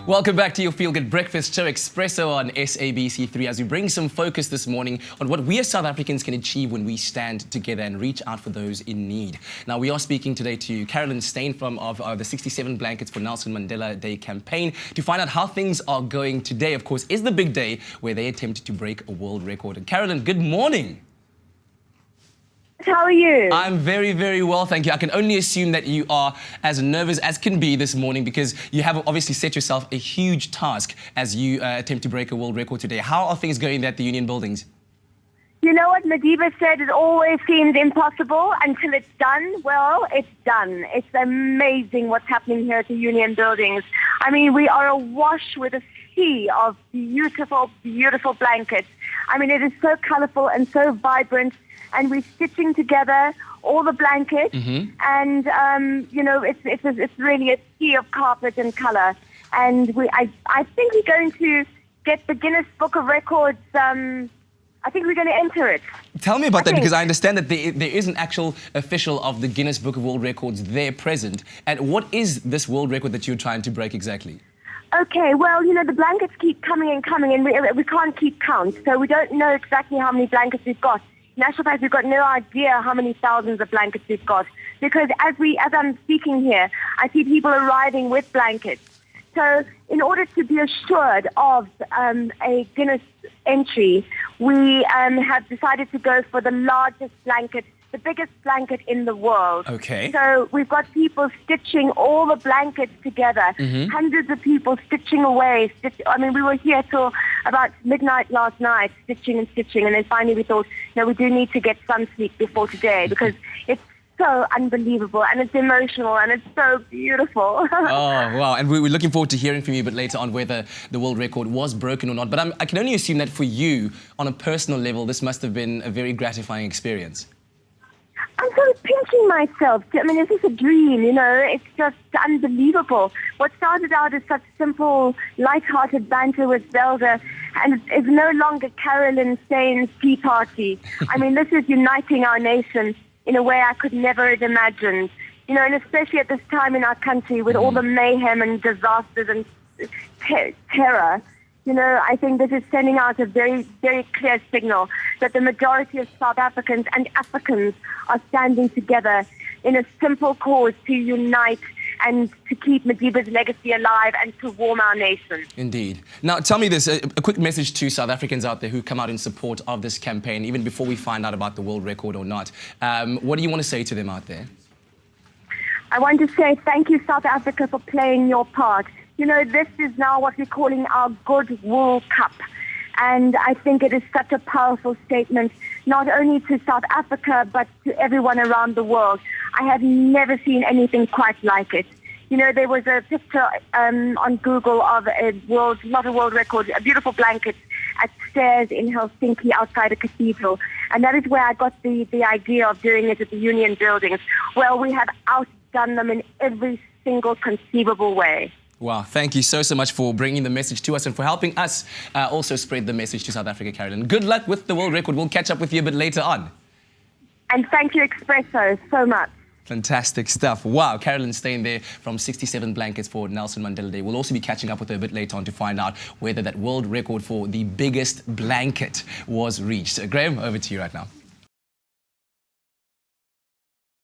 Welcome back to your Feel Good Breakfast show, Expresso on SABC3, as we bring some focus this morning on what we as South Africans can achieve when we stand together and reach out for those in need. Now, we are speaking today to Carolyn Steyn from the 67 Blankets for Nelson Mandela Day campaign to find out how things are going. Today, of course, is the big day where they attempted to break a world record. And Carolyn, good morning. How are you? I'm very, very well, thank you. I can only assume that you are as nervous as can be this morning because you have obviously set yourself a huge task as you attempt to break a world record today. How are things going at the Union Buildings? You know what Madiba said, it always seems impossible until it's done. Well, it's done. It's amazing what's happening here at the Union Buildings. I mean, we are awash with a sea of beautiful, beautiful blankets. I mean, it is so colorful and so vibrant. And we're stitching together all the blankets, and you know, it's really a sea of carpet and color. And I think we're going to get the Guinness Book of Records. I think we're going to enter it. Tell me about that, because I understand that there is an actual official of the Guinness Book of World Records there present. And what is this world record that you're trying to break exactly? Okay, well, you know, the blankets keep coming and we can't keep count, so we don't know exactly how many blankets we've got. In actual fact, we've got no idea how many thousands of blankets we've got, because as I'm speaking here, I see people arriving with blankets. So in order to be assured of a Guinness entry, we have decided to go for the largest blanket, the biggest blanket in the world. Okay. So we've got people stitching all the blankets together, hundreds of people stitching away. I mean, we were here till about midnight last night, stitching, and then finally we thought, no, we do need to get some sleep before today, because it's so unbelievable and it's emotional and it's so beautiful. Oh, wow. And we're looking forward to hearing from you a bit later on whether the world record was broken or not. But I can only assume that for you, on a personal level, this must have been a very gratifying experience. I'm sort of pinching myself. I mean, is this a dream? You know, it's just unbelievable. What started out as such simple, light-hearted banter with Zelda and is no longer Carolyn Steyn's tea party. I mean, this is uniting our nation in a way I could never have imagined. You know, and especially at this time in our country with all the mayhem and disasters and terror. You know, I think this is sending out a very, very clear signal that the majority of South Africans and Africans are standing together in a simple cause to unite and to keep Madiba's legacy alive and to warm our nation. Indeed. Now, tell me this, a quick message to South Africans out there who come out in support of this campaign, even before we find out about the world record or not. What do you want to say to them out there? I want to say thank you, South Africa, for playing your part. You know, this is now what we're calling our Good Wool Cup. And I think it is such a powerful statement, not only to South Africa, but to everyone around the world. I have never seen anything quite like it. You know, there was a picture on Google of not a world record, a beautiful blanket at stairs in Helsinki outside a cathedral. And that is where I got the idea of doing it at the Union Buildings. Well, we have outdone them in every single conceivable way. Wow, thank you so much for bringing the message to us and for helping us also spread the message to South Africa, Carolyn. Good luck with the world record. We'll catch up with you a bit later on. And thank you, Expresso, so much. Fantastic stuff. Wow, Carolyn Steyn there from 67 Blankets for Nelson Mandela Day. We'll also be catching up with her a bit later on to find out whether that world record for the biggest blanket was reached. Graham, over to you right now.